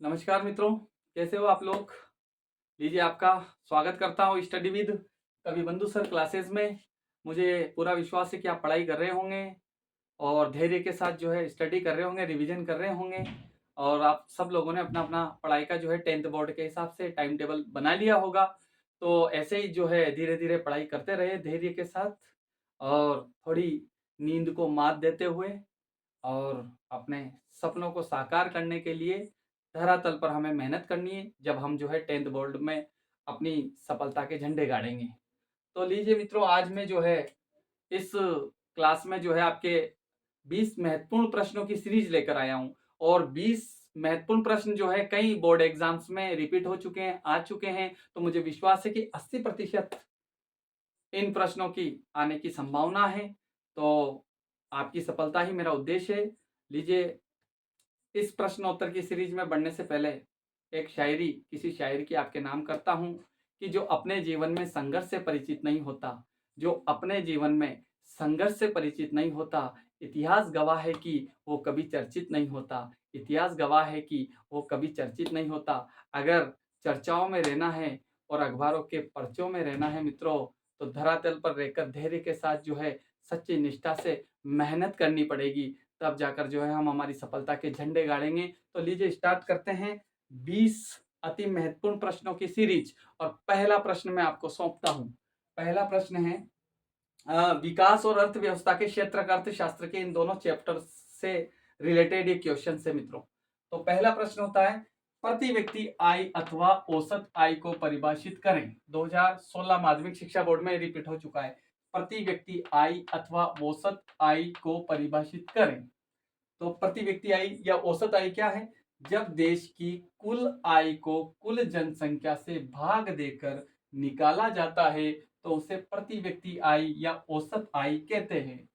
नमस्कार मित्रों, कैसे हो आप लोग? लीजिए आपका स्वागत करता हूँ स्टडी विद कवि बंधु सर क्लासेस में। मुझे पूरा विश्वास है कि आप पढ़ाई कर रहे होंगे और धैर्य के साथ जो है स्टडी कर रहे होंगे, रिवीजन कर रहे होंगे और आप सब लोगों ने अपना अपना पढ़ाई का जो है 10th बोर्ड के हिसाब से टाइम टेबल बना लिया होगा। तो ऐसे ही जो है धीरे धीरे पढ़ाई करते रहे धैर्य के साथ और थोड़ी नींद को मात देते हुए और अपने सपनों को साकार करने के लिए धरातल पर हमें मेहनत करनी है जब हम जो है 10th बोर्ड में अपनी सफलता के झंडे गाड़ेंगे। तो लीजिए मित्रों, आज मैं जो है इस क्लास में जो है आपके 20 महत्वपूर्ण प्रश्नों की सीरीज लेकर आया हूं और 20 महत्वपूर्ण प्रश्न जो है कई बोर्ड एग्जाम्स में रिपीट हो चुके हैं, आ चुके हैं। तो मुझे विश्वास है कि 80% इन प्रश्नों की आने की संभावना है। तो आपकी सफलता ही मेरा उद्देश्य है। लीजिए, इस प्रश्नोत्तर की सीरीज में बढ़ने से पहले एक शायरी, किसी शायर की आपके नाम करता हूं कि जो अपने जीवन में संघर्ष से परिचित नहीं होता, जो अपने जीवन में संघर्ष से परिचित नहीं होता, इतिहास गवाह है कि वो कभी चर्चित नहीं होता। इतिहास गवाह है कि वो कभी चर्चित नहीं होता। अगर चर्चाओं में रहना है और अखबारों के पर्चों में रहना है मित्रों, तो धरातल पर रहकर धैर्य के साथ जो है सच्ची निष्ठा से मेहनत करनी पड़ेगी। तब जाकर जो है हम हमारी सफलता के झंडे गाड़ेंगे। तो लीजिए स्टार्ट करते हैं 20 अति महत्वपूर्ण प्रश्नों की सीरीज। और पहला प्रश्न मैं आपको सौंपता हूं। पहला प्रश्न है विकास और अर्थव्यवस्था के क्षेत्र का अर्थशास्त्र के इन दोनों चैप्टर से रिलेटेड ये क्वेश्चन है मित्रों। तो पहला प्रश्न होता है, प्रति व्यक्ति आय अथवा औसत आय को परिभाषित करें। 2016 माध्यमिक शिक्षा बोर्ड में रिपीट हो चुका है। प्रति व्यक्ति आय अथवा औसत आय को परिभाषित करें। तो प्रति व्यक्ति आय या औसत आय क्या है? जब देश की कुल आय को कुल जनसंख्या से भाग देकर निकाला जाता है तो उसे प्रति व्यक्ति आय या औसत आय कहते हैं।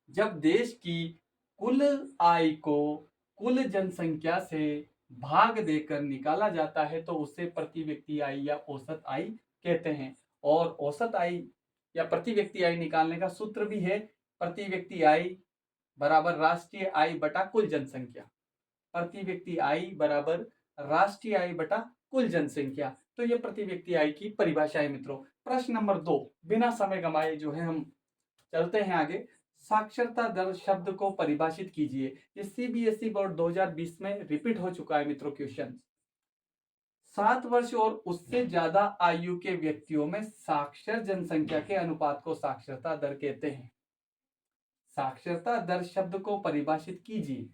जब देश की कुल आय को कुल जनसंख्या से भाग देकर निकाला जाता है तो उसे प्रति व्यक्ति आय या औसत आय कहते हैं। और औसत आय या प्रति व्यक्ति आय निकालने का सूत्र भी है, प्रति व्यक्ति आय बराबर राष्ट्रीय आय बटा कुल जनसंख्या। प्रति व्यक्ति आय बराबर राष्ट्रीय आय बटा कुल जनसंख्या। तो ये प्रति व्यक्ति आय की परिभाषा है मित्रों। प्रश्न नंबर 2, बिना समय गंवाए जो है हम चलते हैं आगे। साक्षरता दर शब्द को परिभाषित कीजिए। ये सीबीएसई बोर्ड 2020 में रिपीट हो चुका है मित्रों क्वेश्चन। 7 वर्ष और उससे ज्यादा आयु के व्यक्तियों में साक्षर जनसंख्या के अनुपात को साक्षरता दर कहते हैं। साक्षरता दर शब्द को परिभाषित कीजिए।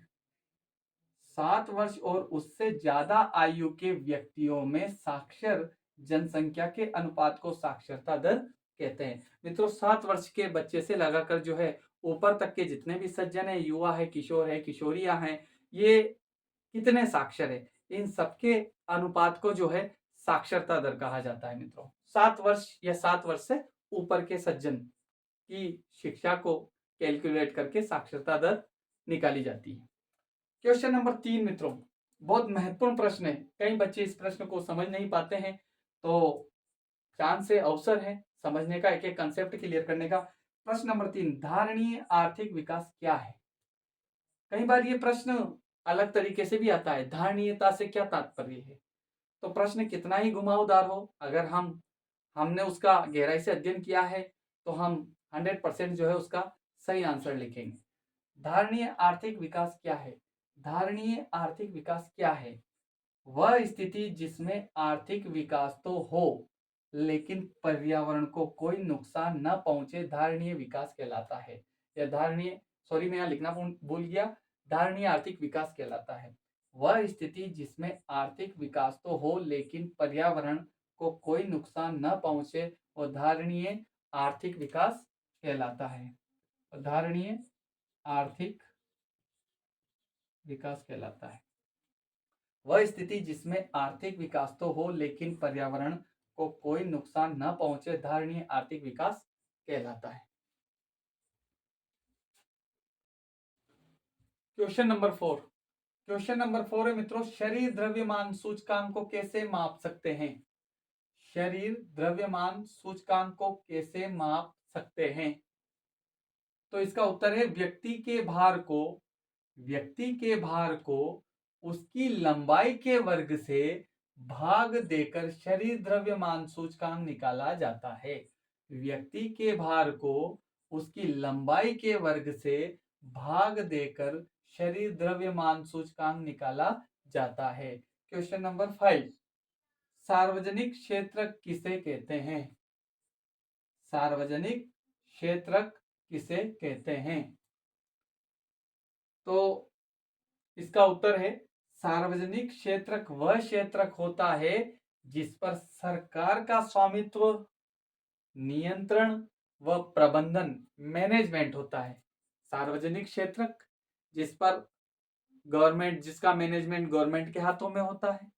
7 वर्ष और उससे ज्यादा आयु के व्यक्तियों में साक्षर जनसंख्या के अनुपात को साक्षरता दर कहते हैं। मित्रों, 7 वर्ष के बच्चे से लगाकर जो है ऊपर तक के जितने भी सज्जन है, युवा है, किशोर है, किशोरियां हैं, ये कितने साक्षर है, इन सबके अनुपात को जो है साक्षरता दर कहा जाता है मित्रों। 7 वर्ष या 7 वर्ष से ऊपर के सज्जन की शिक्षा को कैलकुलेट करके साक्षरता दर निकाली जाती है। क्वेश्चन नंबर 3 मित्रों, बहुत महत्वपूर्ण प्रश्न है। कई बच्चे इस प्रश्न को समझ नहीं पाते हैं, तो चांस से अवसर है समझने का, एक एक कंसेप्ट क्लियर करने का। प्रश्न नंबर 3, धारणीय आर्थिक विकास क्या है? कई बार ये प्रश्न अलग तरीके से भी आता है, धारणीयता से क्या तात्पर्य है? तो प्रश्न कितना ही घुमावदार हो, अगर हमने उसका गहराई से अध्ययन किया है तो हम 100% जो है उसका सही आंसर लिखेंगे। धारणीय आर्थिक विकास क्या है? धारणीय आर्थिक विकास क्या है? वह स्थिति जिसमें आर्थिक विकास तो हो लेकिन पर्यावरण को कोई नुकसान न पहुंचे, धारणीय विकास कहलाता है। या धारणीय, सॉरी मैं यहाँ लिखना भूल गया, धारणीय आर्थिक विकास कहलाता है वह स्थिति जिसमें आर्थिक विकास तो हो लेकिन पर्यावरण को कोई नुकसान न पहुंचे और धारणीय आर्थिक विकास कहलाता है। धारणीय आर्थिक विकास कहलाता है वह स्थिति जिसमें आर्थिक विकास तो हो लेकिन पर्यावरण को कोई नुकसान न पहुंचे, धारणीय आर्थिक विकास कहलाता है। क्वेश्चन नंबर 4, क्वेश्चन नंबर 4 है मित्रों, शरीर द्रव्यमान सूचकांक को कैसे माप सकते हैं? शरीर द्रव्यमान सूचकांक को कैसे माप सकते हैं? तो इसका उत्तर है व्यक्ति के भार को उसकी लंबाई के वर्ग से भाग देकर शरीर द्रव्यमान सूचकांक निकाला जाता है। व्यक्ति के भार को उसकी लंबाई के वर्ग से भाग देकर शरीर द्रव्यमान सूचकांक निकाला जाता है। क्वेश्चन नंबर 5, सार्वजनिक क्षेत्रक किसे कहते हैं? सार्वजनिक क्षेत्रक किसे कहते हैं? तो इसका उत्तर है सार्वजनिक क्षेत्रक वह क्षेत्रक होता है जिस पर सरकार का स्वामित्व, नियंत्रण व प्रबंधन मैनेजमेंट होता है। सार्वजनिक क्षेत्रक जिस पर गवर्नमेंट, जिसका मैनेजमेंट गवर्नमेंट के हाथों में होता है,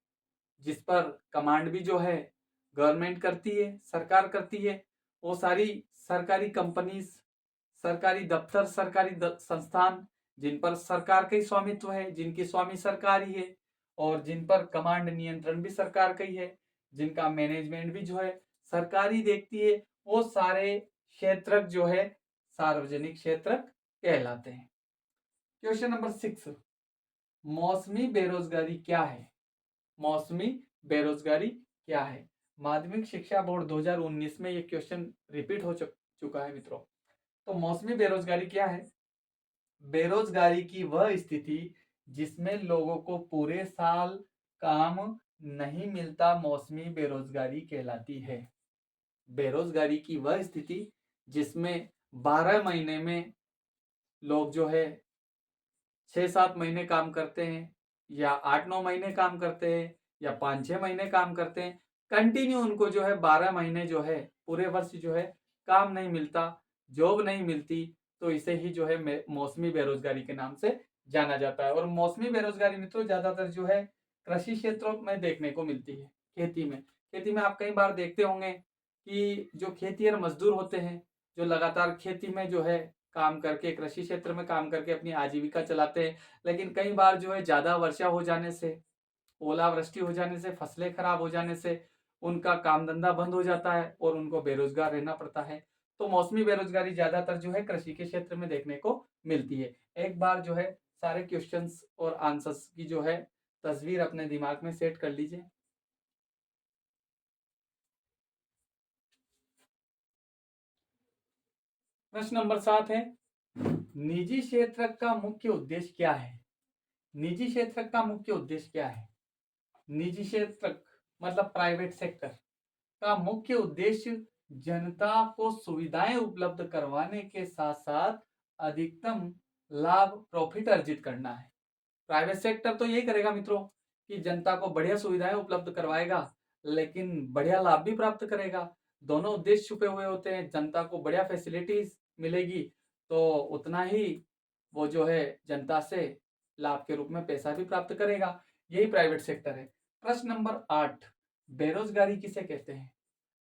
जिस पर कमांड भी जो है गवर्नमेंट करती है, सरकार करती है, वो सारी सरकारी कंपनीज, सरकारी दफ्तर, सरकारी संस्थान जिन पर सरकार का ही स्वामित्व है, जिनकी स्वामी सरकार ही है और जिन पर कमांड नियंत्रण भी सरकार का ही है, जिनका मैनेजमेंट भी जो है सरकार ही देखती है, वो सारे क्षेत्रक जो है सार्वजनिक क्षेत्रक कहलाते हैं। क्वेश्चन नंबर 6, मौसमी बेरोजगारी क्या है? मौसमी बेरोजगारी क्या है? माध्यमिक शिक्षा बोर्ड 2019 में ये क्वेश्चन रिपीट हो चुका है मित्रों। तो मौसमी बेरोजगारी क्या है? बेरोजगारी की वह स्थिति जिसमें लोगों को पूरे साल काम नहीं मिलता मौसमी बेरोजगारी कहलाती है। बेरोजगारी की वह स्थिति जिसमें 12 महीने में लोग जो है 6-7 महीने काम करते हैं या 8-9 महीने काम करते हैं या 5-6 महीने काम करते हैं, कंटिन्यू उनको जो है 12 महीने जो है पूरे वर्ष जो है काम नहीं मिलता, जॉब नहीं मिलती, तो इसे ही जो है मौसमी बेरोजगारी के नाम से जाना जाता है। और मौसमी बेरोजगारी मित्रों ज्यादातर जो है कृषि क्षेत्रों में देखने को मिलती है। खेती में आप कई बार देखते होंगे कि जो खेतिहर मजदूर होते हैं, जो लगातार खेती में जो है काम करके, कृषि क्षेत्र में काम करके अपनी आजीविका चलाते हैं, लेकिन कई बार जो है ज्यादा वर्षा हो जाने से, ओलावृष्टि हो जाने से, फसलें खराब हो जाने से उनका काम धंधा बंद हो जाता है और उनको बेरोजगार रहना पड़ता है। तो मौसमी बेरोजगारी ज्यादातर जो है कृषि के क्षेत्र में देखने को मिलती है। एक बार जो है सारे क्वेश्चंस और आंसर्स की जो है तस्वीर अपने दिमाग में सेट कर लीजिए। प्रश्न नंबर 7 है, निजी क्षेत्र का मुख्य उद्देश्य क्या है? निजी क्षेत्र का मुख्य उद्देश्य क्या है? निजी क्षेत्र मतलब प्राइवेट सेक्टर का मुख्य उद्देश्य जनता को सुविधाएं उपलब्ध करवाने के साथ साथ अधिकतम लाभ, प्रॉफिट अर्जित करना है। प्राइवेट सेक्टर तो यही करेगा मित्रों कि जनता को बढ़िया सुविधाएं उपलब्ध करवाएगा लेकिन बढ़िया लाभ भी प्राप्त करेगा। दोनों उद्देश्य छुपे हुए होते हैं। जनता को बढ़िया फैसिलिटीज मिलेगी तो उतना ही वो जो है जनता से लाभ के रूप में पैसा भी प्राप्त करेगा। यही प्राइवेट सेक्टर है। प्रश्न नंबर 8, बेरोजगारी किसे कहते हैं?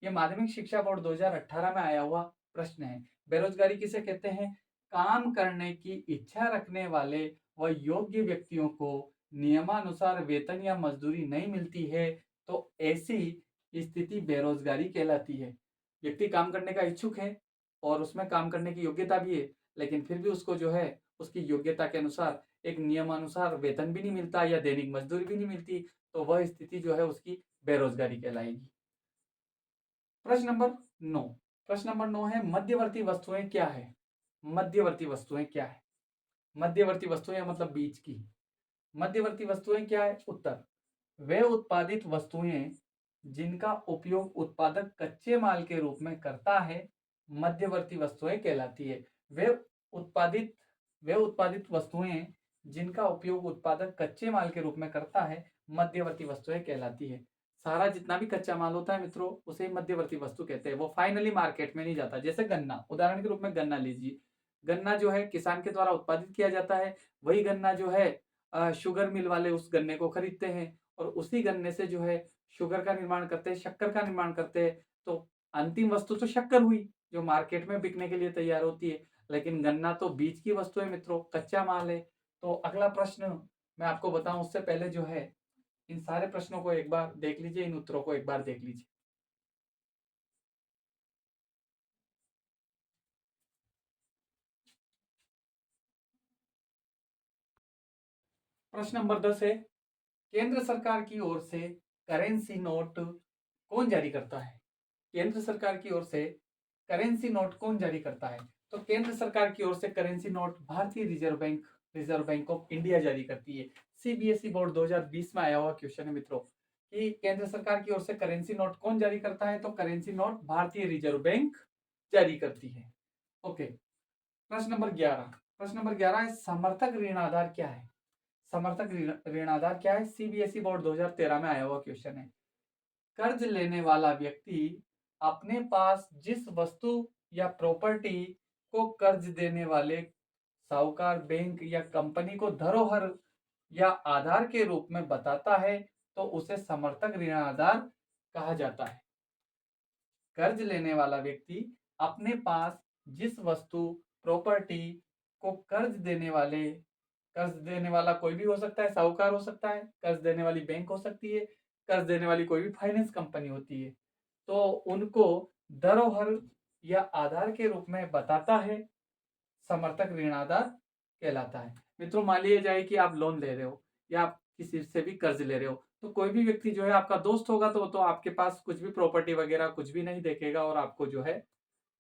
ये माध्यमिक शिक्षा बोर्ड 2018 में आया हुआ प्रश्न है। बेरोजगारी किसे कहते हैं? काम करने की इच्छा रखने वाले व योग्य व्यक्तियों को नियमानुसार वेतन या मजदूरी नहीं मिलती है तो ऐसी स्थिति बेरोजगारी कहलाती है। व्यक्ति काम करने का इच्छुक है और उसमें काम करने की योग्यता भी है, लेकिन फिर भी उसको जो है उसकी योग्यता के अनुसार एक नियमानुसार वेतन भी नहीं मिलता या दैनिक मजदूरी भी नहीं मिलती, तो वह स्थिति जो है उसकी बेरोजगारी कहलाएगी। प्रश्न नंबर 9, प्रश्न नंबर 9 है, मध्यवर्ती वस्तुएं क्या है? मध्यवर्ती वस्तुएं क्या है? मध्यवर्ती वस्तुएं मतलब बीच की। मध्यवर्ती वस्तुएं क्या है? उत्तर, वे उत्पादित वस्तुएं जिनका उपयोग उत्पादक कच्चे माल के रूप में करता है मध्यवर्ती वस्तुएं कहलाती है। वे उत्पादित वे उत्पादित वस्तुएं जिनका उपयोग उत्पादक कच्चे माल के रूप में करता है मध्यवर्ती वस्तुएं कहलाती है। सारा जितना भी कच्चा माल होता है मित्रों उसे मध्यवर्ती वस्तु कहते हैं। वो फाइनली मार्केट में नहीं जाता। जैसे गन्ना, उदाहरण के रूप में गन्ना लीजिए। गन्ना जो है किसान के द्वारा उत्पादित किया जाता है, वही गन्ना जो है शुगर मिल वाले उस गन्ने को खरीदते हैं और उसी गन्ने से जो है शुगर का निर्माण करते हैं, शक्कर का निर्माण करते हैं। तो अंतिम वस्तु तो शक्कर हुई जो मार्केट में बिकने के लिए तैयार होती है, लेकिन गन्ना तो बीज की वस्तु है मित्रों, कच्चा माल है। तो अगला प्रश्न मैं आपको बताऊं उससे पहले जो है इन सारे प्रश्नों को एक बार देख लीजिए, इन उत्तरों को एक बार देख लीजिए। प्रश्न नंबर 10 है, केंद्र सरकार की ओर से करेंसी नोट कौन जारी करता है? केंद्र सरकार की ओर से करेंसी नोट कौन जारी करता है? तो केंद्र सरकार की ओर से करेंसी नोट भारतीय रिजर्व बैंक ऑफ इंडिया जारी करती है। सीबीएसई बोर्ड 2020 में आया हुआ क्वेश्चन है मित्रों कि केंद्र सरकार की ओर से करेंसी नोट कौन जारी करता है? तो करेंसी नोट भारतीय रिजर्व बैंक जारी करती है। ओके, प्रश्न नंबर 11 है समर्थक ऋण आधार क्या है? समर्थक ऋण आधार क्या है? सीबीएसई बोर्ड 2013 में आया हुआ क्वेश्चन है। कर्ज लेने वाला व्यक्ति अपने पास जिस वस्तु या प्रॉपर्टी को कर्ज देने वाले साहूकार, बैंक या कंपनी को धरोहर या आधार के रूप में बताता है तो उसे समर्थक ऋण आधार कहा जाता है। कर्ज लेने वाला व्यक्ति अपने पास जिस वस्तु, प्रॉपर्टी को कर्ज देने वाला कोई भी हो सकता है, साहूकार हो सकता है, कर्ज देने वाली बैंक हो सकती है, कर्ज देने वाली कोई भी फाइनेंस कंपनी होती है, तो उनको धरोहर या आधार के रूप में बताता है, समर्थक ऋण आधार कहलाता है। मित्रों, मान लिया जाए कि आप लोन ले रहे हो या आप किसी से भी कर्ज ले रहे हो, तो कोई भी व्यक्ति जो है आपका दोस्त होगा तो आपके पास कुछ भी प्रॉपर्टी वगैरह कुछ भी नहीं देखेगा और आपको जो है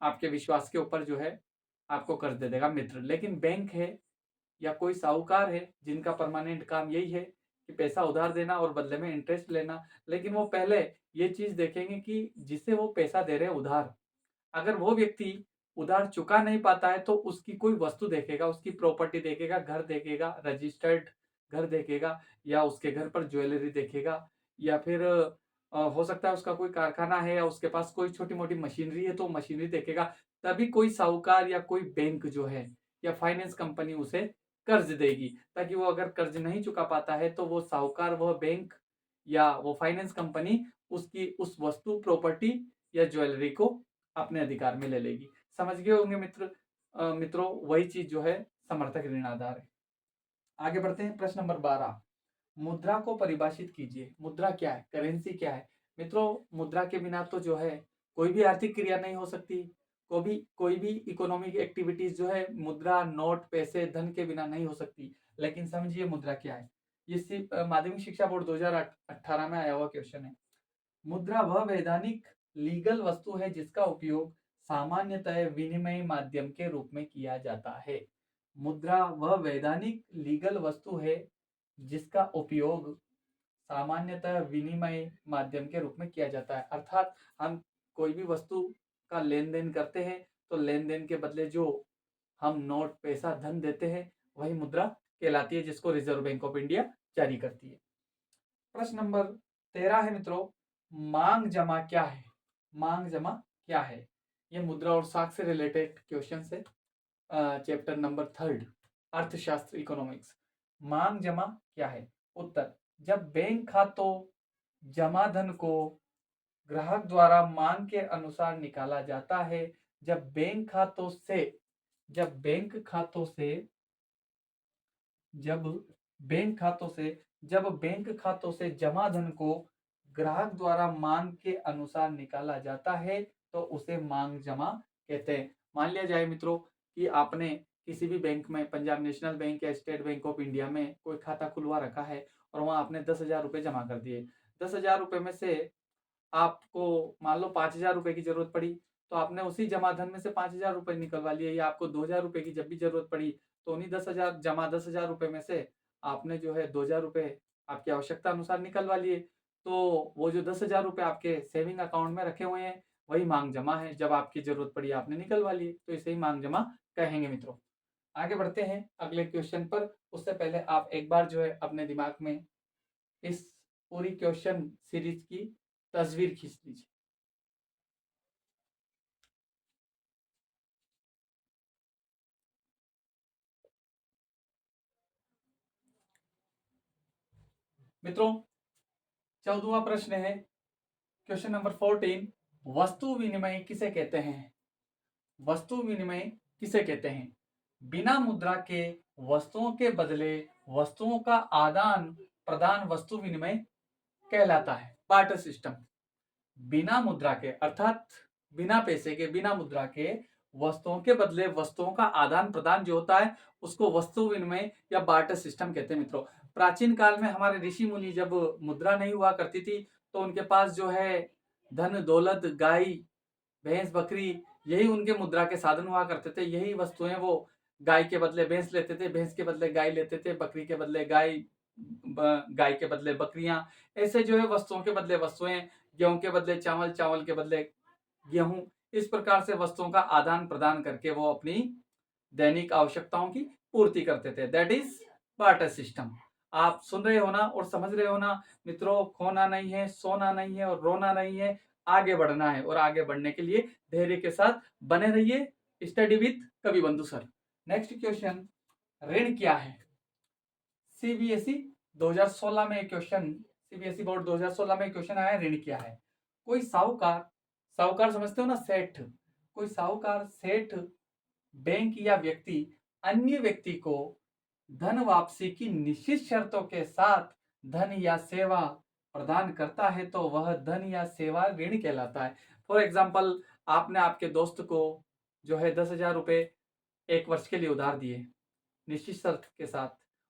आपके विश्वास के ऊपर जो है आपको कर्ज दे देगा मित्र। लेकिन बैंक है या कोई साहूकार है जिनका परमानेंट काम यही है कि पैसा उधार देना और बदले में इंटरेस्ट लेना, लेकिन वो पहले ये चीज देखेंगे कि जिसे वो पैसा दे रहे हैं उधार, अगर वो व्यक्ति उधार चुका नहीं पाता है तो उसकी कोई वस्तु देखेगा, उसकी प्रॉपर्टी देखेगा, घर देखेगा, रजिस्टर्ड घर देखेगा या उसके घर पर ज्वेलरी देखेगा या फिर हो सकता है उसका कोई कारखाना है या उसके पास कोई छोटी मोटी मशीनरी है तो मशीनरी देखेगा। तभी कोई साहूकार या कोई बैंक जो है या फाइनेंस कंपनी उसे कर्ज देगी, ताकि वो अगर कर्ज नहीं चुका पाता है तो वो साहूकार, वह बैंक या वो फाइनेंस कंपनी उसकी उस वस्तु, प्रॉपर्टी या ज्वेलरी को अपने अधिकार में ले लेगी। समझ गए होंगे मित्रों, वही चीज जो है समर्थक ऋण आधार है। आगे बढ़ते हैं, प्रश्न नंबर 12, मुद्रा को परिभाषित कीजिए। मुद्रा क्या है? करेंसी क्या है? मित्रों, मुद्रा के बिना तो जो है कोई भी आर्थिक क्रिया नहीं हो सकती, कोई भी इकोनॉमिक एक्टिविटीज जो है मुद्रा, नोट, पैसे, धन के बिना नहीं हो सकती। लेकिन समझिए मुद्रा क्या है। ये सिर्फ माध्यमिक शिक्षा बोर्ड 2018 में आया हुआ क्वेश्चन है। मुद्रा वह वैधानिक लीगल वस्तु है जिसका उपयोग सामान्यतः विनिमय माध्यम के रूप में किया जाता है। मुद्रा वह वैधानिक लीगल वस्तु है जिसका उपयोग सामान्यतः विनिमय माध्यम के रूप में किया जाता है। अर्थात हम कोई भी वस्तु का लेन देन करते हैं तो लेन देन के बदले जो हम नोट, पैसा, धन देते हैं वही मुद्रा कहलाती है, जिसको रिजर्व बैंक ऑफ इंडिया जारी करती है। प्रश्न नंबर 13 है मित्रों, मांग जमा क्या है? मांग जमा क्या है? ये मुद्रा और साख से रिलेटेड क्वेश्चन है, चैप्टर नंबर 3 अर्थशास्त्र, इकोनॉमिक्स। मांग जमा क्या है? उत्तर, जब बैंक खातों जमा धन को ग्राहक द्वारा मांग के अनुसार निकाला जाता है, जब बैंक खातों से जब बैंक खातों से जब बैंक खातों से जब बैंक खातों से जमा धन को ग्राहक द्वारा मांग के अनुसार निकाला जाता है तो उसे मांग जमा कहते हैं। मान लिया जाए मित्रों कि आपने किसी भी बैंक में, पंजाब नेशनल बैंक या स्टेट बैंक ऑफ इंडिया में कोई खाता खुलवा रखा है और वहां आपने 10,000 रुपये जमा कर दिए। 10,000 रुपये में से आपको मान लो 5,000 रुपये की जरूरत पड़ी तो आपने उसी जमा धन में से 5,000 रुपये निकलवा लिए, या आपको 2,000 रुपये की जब भी जरूरत पड़ी तो उन्हीं 10,000 रुपये में से आपने जो है 2,000 रुपये आपकी आवश्यकता अनुसार निकलवा लिए। तो वो जो 10,000 रुपये आपके सेविंग अकाउंट में रखे हुए हैं वही मांग जमा है, जब आपकी जरूरत पड़ी आपने निकलवा लिए, तो इसे ही मांग जमा कहेंगे मित्रों। आगे बढ़ते हैं अगले क्वेश्चन पर। उससे पहले आप एक बार जो है अपने दिमाग में इस पूरी क्वेश्चन सीरीज की तस्वीर खींच लीजिए। मित्रों, 14वां प्रश्न है, क्वेश्चन नंबर 14, वस्तु विनिमय किसे कहते हैं? वस्तु विनिमय किसे कहते हैं? बिना मुद्रा के वस्तुओं के बदले वस्तुओं का आदान प्रदान वस्तु विनिमय कहलाता है। Barter system. बिना मुद्रा के, अर्थात बिना पैसे के, बिना मुद्रा के वस्तुओं के बदले वस्तुओं का आदान प्रदान जो होता है उसको वस्तु विनिमय या बार्टर सिस्टम कहते हैं मित्रों। प्राचीन काल में हमारे ऋषि मुनि जब मुद्रा नहीं हुआ करती थी तो उनके पास जो है धन दौलत गाय भैंस बकरी यही उनके मुद्रा के साधन हुआ करते थे। यही वस्तुएं वो गाय के बदले भैंस लेते थे, भैंस के बदले गाय लेते थे, बकरी के बदले गाय, गाय के बदले बकरियां, ऐसे जो है वस्तुओं के बदले वस्तुएं, गेहूं के बदले चावल, चावल के बदले गेहूं, इस प्रकार से वस्तुओं का आदान प्रदान करके वो अपनी दैनिक आवश्यकताओं की पूर्ति करते थे। That is barter system. आप सुन रहे हो ना और समझ रहे हो ना मित्रों, खोना नहीं है, सोना नहीं है और रोना नहीं है, आगे बढ़ना है। और आगे बढ़ने के लिए धैर्य के साथ बने रहिए। स्टडी विद कवि बंधु सर। नेक्स्ट क्वेश्चन, ऋण क्या है? सीबीएसई 2016 में क्वेश्चन, सीबीएसई बोर्ड 2016 में क्वेश्चन आया, ऋण क्या है? कोई साहूकार, साहूकार समझते हो ना, सेठ, कोई साहूकार सेठ बैंक या व्यक्ति अन्य व्यक्ति को धन वापसी की निश्चित शर्तों के साथ धन या सेवा प्रदान करता है तो वह धन या सेवा ऋण कहलाता है। फॉर एग्जाम्पल, आपने आपके दोस्त को जो है 10,000 रुपए 1 वर्ष के लिए उधार दिए निश्चित शर्त के साथ।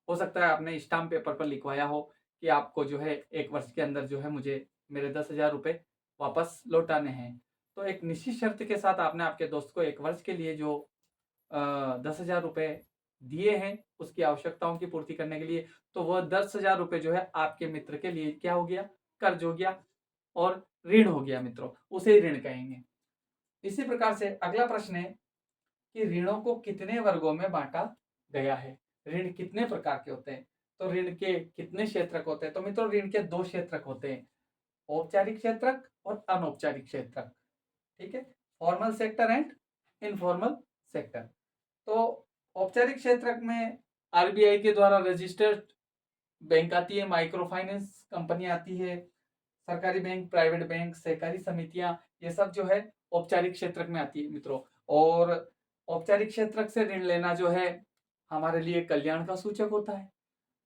हो सकता है आपने स्टाम्प पेपर पर लिखवाया हो कि आपको जो है 1 वर्ष के अंदर जो है मुझे मेरे 10,000 रुपए वापस लौटाने हैं। तो एक निश्चित शर्त के साथ आपने आपके दोस्त को 1 वर्ष के लिए जो 10,000 रुपए दिए हैं उसकी आवश्यकताओं की पूर्ति करने के लिए, तो वह 10,000 रुपए जो है आपके मित्र के लिए क्या हो गया? कर्ज हो गया और ऋण हो गया मित्रों, उसे ही ऋण कहेंगे। इसी प्रकार से अगला प्रश्न है कि ऋणों को कितने वर्गों में बांटा गया है? ऋण कितने प्रकार के होते हैं? तो ऋण के कितने क्षेत्रक होते हैं? तो मित्रों ऋण के 2 क्षेत्रक होते हैं, औपचारिक क्षेत्रक और अनौपचारिक क्षेत्रक। ठीक है, formal sector and informal sector. तो औपचारिक क्षेत्र में आरबीआई के द्वारा रजिस्टर्ड बैंक आती है, माइक्रो फाइनेंस कंपनी आती है, सरकारी बैंक, प्राइवेट बैंक, सहकारी समितियां, ये सब जो है औपचारिक क्षेत्र में आती है मित्रों। और औपचारिक क्षेत्र से ऋण लेना जो है हमारे लिए कल्याण का सूचक होता है,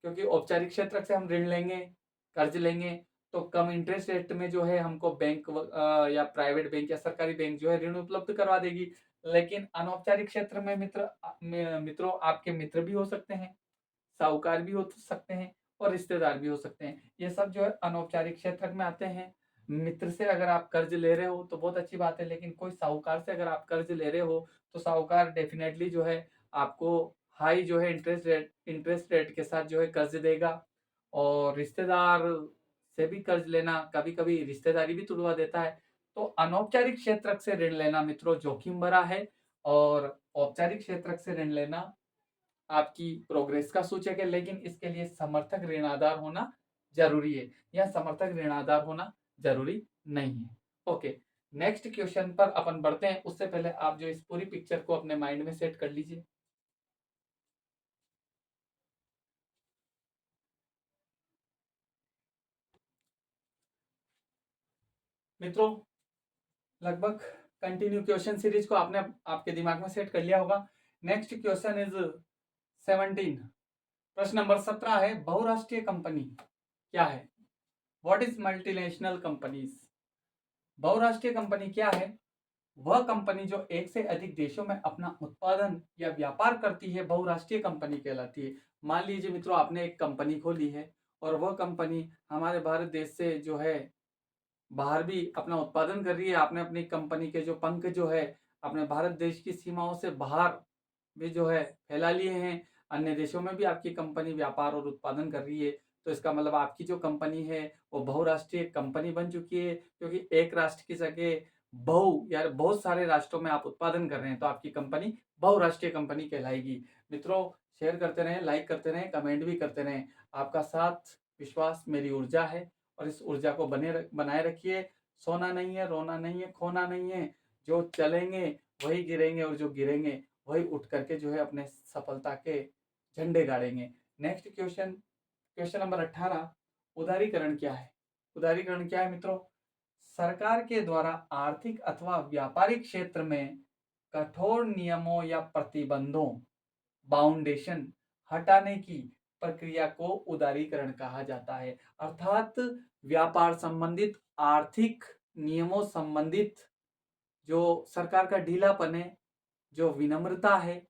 क्योंकि औपचारिक क्षेत्र से हम ऋण लेंगे, कर्ज लेंगे तो कम इंटरेस्ट रेट में जो है हमको बैंक या प्राइवेट बैंक या सरकारी बैंक जो है ऋण उपलब्ध करवा देगी। लेकिन अनौपचारिक क्षेत्र में मित्रों आपके मित्र भी हो सकते हैं, साहूकार भी हो सकते हैं और रिश्तेदार भी हो सकते हैं। ये सब जो है अनौपचारिक क्षेत्र में आते हैं। मित्र से अगर आप कर्ज ले रहे हो तो बहुत अच्छी बात है, लेकिन कोई साहूकार से अगर आप कर्ज ले रहे हो तो साहूकार डेफिनेटली जो है आपको हाई जो है इंटरेस्ट रेट के साथ जो है कर्ज देगा। और रिश्तेदार से भी कर्ज लेना, कभी कभी रिश्तेदारी भी तुड़वा देता है। तो अनौपचारिक क्षेत्र से ऋण लेना मित्रों जोखिम भरा है और औपचारिक क्षेत्र से ऋण लेना आपकी प्रोग्रेस का सूचक है। लेकिन इसके लिए समर्थक ऋणाधार होना जरूरी है, या समर्थक ऋणाधार होना जरूरी नहीं है। ओके, नेक्स्ट क्वेश्चन पर अपन बढ़ते हैं। उससे पहले आप जो इस पूरी पिक्चर को अपने माइंड में सेट कर लीजिए। मित्रों लगभग कंटिन्यू क्वेश्चन सीरीज को आपने आपके दिमाग में सेट कर लिया होगा। Next question is 17। प्रश्न नंबर 17 है, बहुराष्ट्रीय कंपनी क्या है? What is multinational companies? बहुराष्ट्रीय कंपनी क्या है? वह कंपनी जो एक से अधिक देशों में अपना उत्पादन या व्यापार करती है बहुराष्ट्रीय कंपनी कहलाती है। मान लीजिए मित्रों आपने एक कंपनी खोली है और वह कंपनी हमारे भारत देश से जो है बाहर भी अपना उत्पादन कर रही है। आपने अपनी कंपनी के जो पंख जो है अपने भारत देश की सीमाओं से बाहर भी जो है फैला लिए हैं, अन्य देशों में भी आपकी कंपनी व्यापार और उत्पादन कर रही है। तो इसका मतलब आपकी जो कंपनी है वो बहुराष्ट्रीय कंपनी बन चुकी है, क्योंकि एक राष्ट्र की जगह यार बहुत सारे राष्ट्रों में आप उत्पादन कर रहे हैं तो आपकी कंपनी बहुराष्ट्रीय कंपनी कहलाएगी। मित्रों शेयर करते रहें, लाइक करते रहें, कमेंट भी करते रहें। आपका साथ विश्वास मेरी ऊर्जा है और इस ऊर्जा को बनाए रखिए। सोना नहीं है, रोना नहीं है, खोना नहीं है। जो चलेंगे वही गिरेंगे और जो गिरेंगे वही उठ करके जो है अपने सफलता के झंडे गाड़ेंगे। नेक्स्ट क्वेश्चन, क्वेश्चन नंबर 18, उदारीकरण क्या है? उदारीकरण क्या है मित्रों? सरकार के द्वारा आर्थिक अथवा व्यापारिक क्षेत्र में कठोर नियमों या प्रतिबंधों बाउंडेशन हटाने की प्रक्रिया को उदारीकरण कहा जाता है। अर्थात व्यापार संबंधित आर्थिक नियमों संबंधित जो सरकार का ढीलापन है जो विनम्रता है,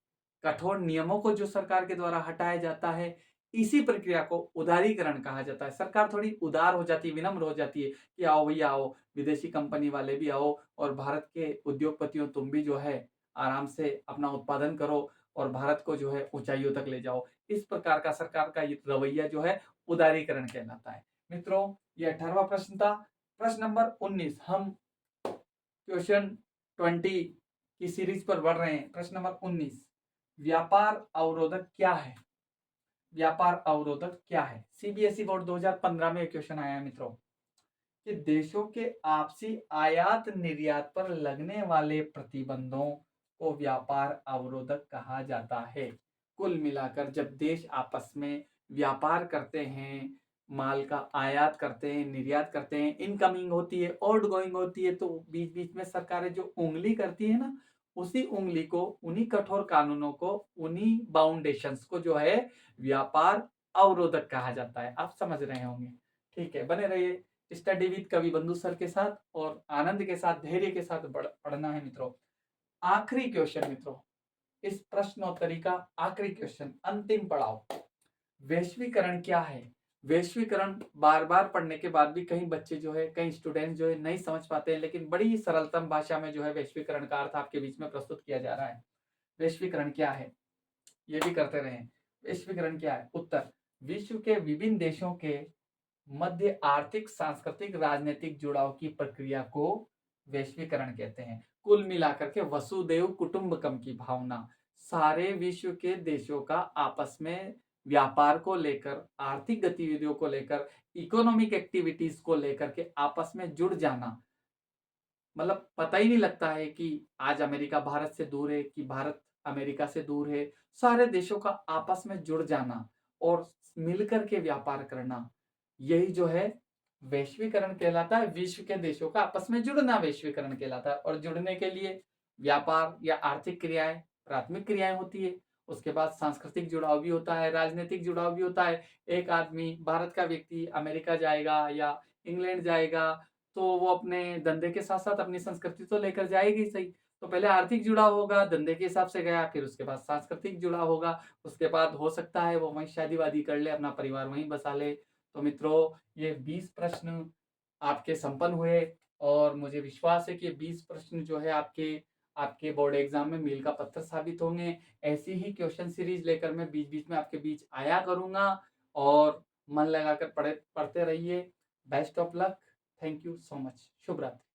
कठोर नियमों को जो सरकार के द्वारा हटाया जाता है, इसी प्रक्रिया को उदारीकरण कहा जाता है। सरकार थोड़ी उदार हो जाती है, विनम्र हो जाती है कि आओ भैया आओ, विदेशी कंपनी वाले भी आओ और भारत के उद्योगपतियों तुम भी जो है आराम से अपना उत्पादन करो और भारत को जो है ऊंचाइयों तक ले जाओ। इस प्रकार का सरकार का ये रवैया जो है उदारीकरण कहलाता है। मित्रों, ये 18वां प्रश्न था। प्रश्न नंबर 19, हम क्वेश्चन 20 की सीरीज पर बढ़ रहे हैं। प्रश्न नंबर 19, व्यापार अवरोधक क्या है? व्यापार अवरोधक क्या है? सीबीएसई बोर्ड 2015 में क्वेश्चन आया है मित्रों कि देशों के आपसी आयात निर्यात पर लगने वाले प्रतिबंधों को व्यापार अवरोधक कहा जाता है। कुल मिलाकर जब देश आपस में व्यापार करते हैं, माल का आयात करते हैं, निर्यात करते हैं, इनकमिंग होती है, आउटगोइंग होती है, तो बीच बीच में सरकारें जो उंगली करती है ना, उसी उंगली को, उन्हीं कठोर कानूनों को, उन्हीं बाउंडेशंस को जो है व्यापार अवरोधक कहा जाता है। आप समझ रहे होंगे। ठीक है, बने रहिए स्टडी विद कवि बंधु सर के साथ और आनंद के साथ, धैर्य के साथ पढ़ना है मित्रों। आखिरी क्वेश्चन मित्रों, इस प्रश्नोत्तरी का आखिरी क्वेश्चन, अंतिम पड़ाव, वैश्वीकरण क्या है? वैश्वीकरण बार बार पढ़ने के बाद भी कई बच्चे जो है, कई स्टूडेंट जो है नहीं समझ पाते हैं, लेकिन बड़ी सरलतम भाषा में जो है वैश्वीकरण का अर्थ आपके बीच में प्रस्तुत किया जा रहा है। वैश्वीकरण क्या है, ये भी करते रहे। वैश्वीकरण क्या है? उत्तर, विश्व के विभिन्न देशों के मध्य आर्थिक, सांस्कृतिक, राजनीतिक जुड़ाव की प्रक्रिया को वैश्वीकरण कहते हैं। कुल मिलाकर के वसुदैव कुटुंबकम की भावना, सारे विश्व के देशों का आपस में व्यापार को लेकर, आर्थिक गतिविधियों को लेकर, इकोनॉमिक एक्टिविटीज को लेकर के आपस में जुड़ जाना। मतलब पता ही नहीं लगता है कि आज अमेरिका भारत से दूर है कि भारत अमेरिका से दूर है। सारे देशों का आपस में जुड़ जाना और मिलकर के व्यापार करना, यही जो है वैश्वीकरण कहलाता है। विश्व के देशों का आपस में जुड़ना वैश्वीकरण कहलाता है। और जुड़ने के लिए व्यापार या आर्थिक क्रियाएं, प्राथमिक क्रियाएं होती है। उसके बाद सांस्कृतिक जुड़ाव भी होता है, राजनीतिक जुड़ाव भी होता है। एक आदमी, भारत का व्यक्ति अमेरिका जाएगा या इंग्लैंड जाएगा तो वो अपने धंधे के साथ साथ अपनी संस्कृति तो लेकर जाएगी सही। तो पहले आर्थिक जुड़ाव होगा, धंधे के हिसाब से गया, फिर उसके बाद सांस्कृतिक जुड़ाव होगा, उसके बाद हो सकता है वो वहीं शादी वादी कर ले, अपना परिवार वहीं बसा ले। तो मित्रों, ये 20 प्रश्न आपके संपन्न हुए और मुझे विश्वास है कि 20 प्रश्न जो है आपके आपके बोर्ड एग्जाम में मील का पत्थर साबित होंगे। ऐसी ही क्वेश्चन सीरीज लेकर मैं बीच बीच में आपके बीच आया करूंगा और मन लगाकर पढ़ते रहिए। Best of luck. Thank you so much. शुभ रात्रि।